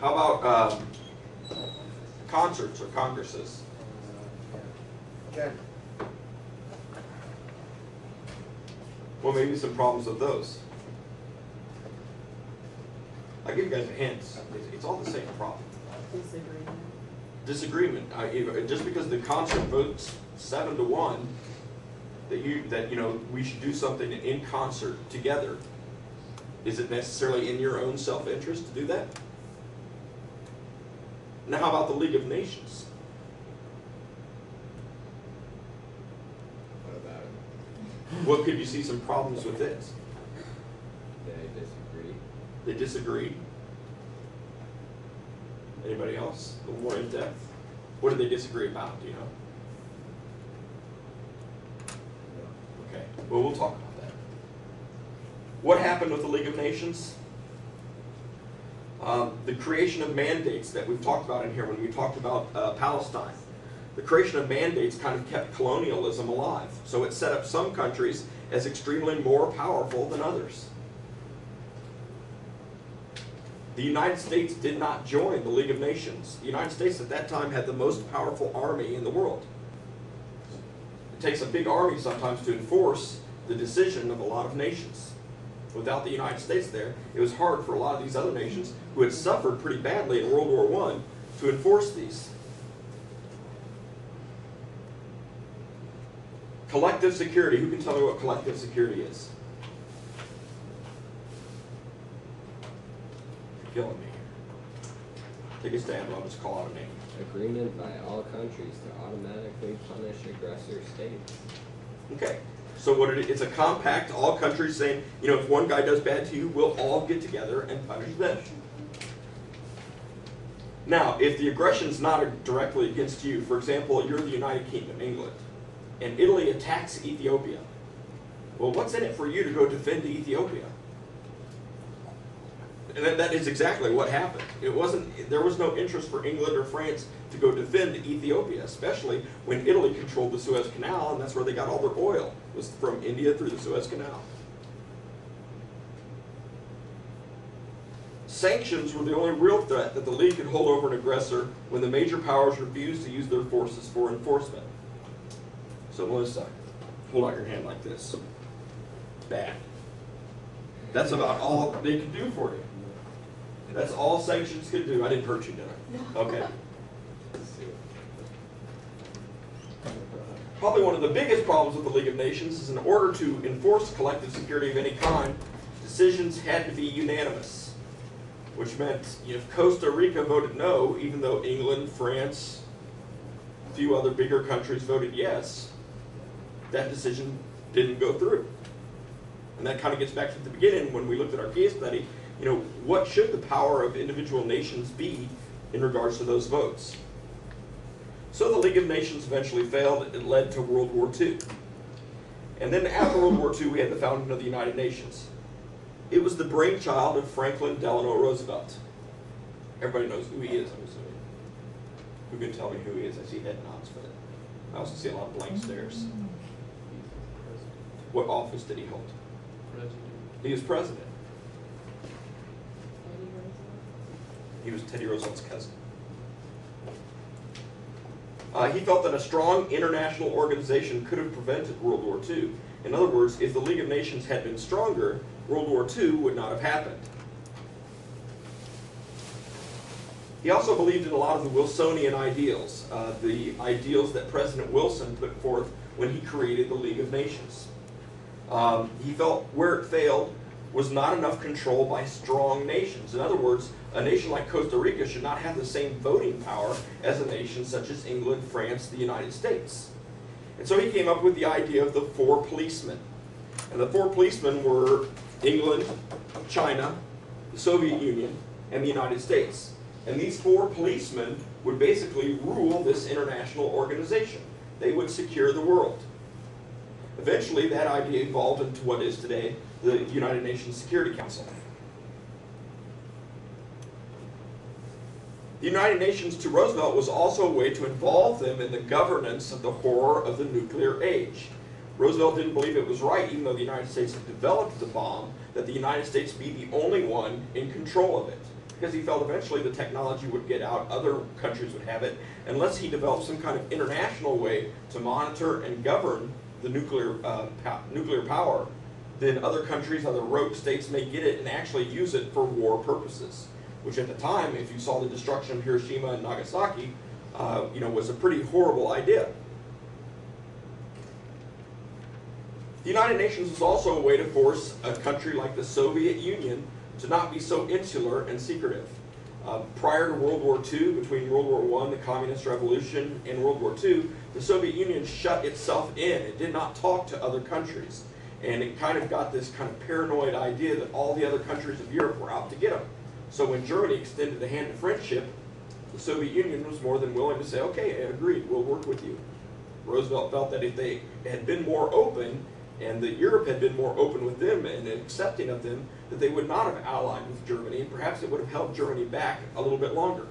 How about concerts or congresses? Okay. Well, maybe some problems with those. I'll give you guys a hint. It's all the same problem. Disagreement. Just because the concert votes 7-1 that you know we should do something in concert together, is it necessarily in your own self-interest to do that? Now, how about the League of Nations? What about it? What could you see some problems with this? They disagree. They disagree. Anybody else? A little more in depth. What do they disagree about? Do you know? Okay. Well, we'll talk about that. What happened with the League of Nations? The creation of mandates that we've talked about in here when we talked about Palestine. The creation of mandates kind of kept colonialism alive. So it set up some countries as extremely more powerful than others. The United States did not join the League of Nations. The United States at that time had the most powerful army in the world. It takes a big army sometimes to enforce the decision of a lot of nations. Without the United States there, it was hard for a lot of these other nations who had suffered pretty badly in World War I to enforce these. Collective security. Who can tell me what collective security is? You're killing me here. Take a stab. I'll just call out a name. Agreement by all countries to automatically punish aggressor states. Okay. So what it's a compact, all countries saying, you know, if one guy does bad to you, we'll all get together and punish them. Now, if the aggression's not directly against you, for example, you're the United Kingdom, England, and Italy attacks Ethiopia. Well, what's in it for you to go defend Ethiopia? And that is exactly what happened. There was no interest for England or France to go defend Ethiopia, especially when Italy controlled the Suez Canal, and that's where they got all their oil, was from India through the Suez Canal. Sanctions were the only real threat that the League could hold over an aggressor when the major powers refused to use their forces for enforcement. So Melissa, hold out your hand like this. Bad. That's about all they could do for you. That's all sanctions could do. I didn't hurt you, did I? Okay. Probably one of the biggest problems with the League of Nations is in order to enforce collective security of any kind, decisions had to be unanimous, which meant if Costa Rica voted no, even though England, France, a few other bigger countries voted yes, that decision didn't go through. And that kind of gets back to the beginning when we looked at our case study. You know, what should the power of individual nations be in regards to those votes? So the League of Nations eventually failed. It led to World War II. And then after World War II, we had the founding of the United Nations. It was the brainchild of Franklin Delano Roosevelt. Everybody knows who he is, I'm assuming. Who can tell me who he is? I see head nods, but I also see a lot of blank stares. What office did he hold? President. He was president. He was Teddy Roosevelt's cousin. He felt that a strong international organization could have prevented World War II. In other words, if the League of Nations had been stronger, World War II would not have happened. He also believed in a lot of the Wilsonian ideals, the ideals that President Wilson put forth when he created the League of Nations. He felt where it failed was not enough control by strong nations. In other words, a nation like Costa Rica should not have the same voting power as a nation such as England, France, the United States. And so he came up with the idea of the four policemen. And the four policemen were England, China, the Soviet Union, and the United States. And these four policemen would basically rule this international organization. They would secure the world. Eventually, that idea evolved into what is today the United Nations Security Council. The United Nations to Roosevelt was also a way to involve them in the governance of the horror of the nuclear age. Roosevelt didn't believe it was right, even though the United States had developed the bomb, that the United States be the only one in control of it. because he felt eventually the technology would get out, other countries would have it, unless he developed some kind of international way to monitor and govern the nuclear power, then other countries, other rogue states may get it and actually use it for war purposes, which at the time, if you saw the destruction of Hiroshima and Nagasaki, was a pretty horrible idea. The United Nations was also a way to force a country like the Soviet Union to not be so insular and secretive. Prior to World War II, between World War I, the Communist Revolution, and World War II, the Soviet Union shut itself in. It did not talk to other countries. And it kind of got this kind of paranoid idea that all the other countries of Europe were out to get them. So when Germany extended the hand of friendship, the Soviet Union was more than willing to say, okay, agreed, we'll work with you. Roosevelt felt that if they had been more open, and that Europe had been more open with them and accepting of them, that they would not have allied with Germany, and perhaps it would have held Germany back a little bit longer.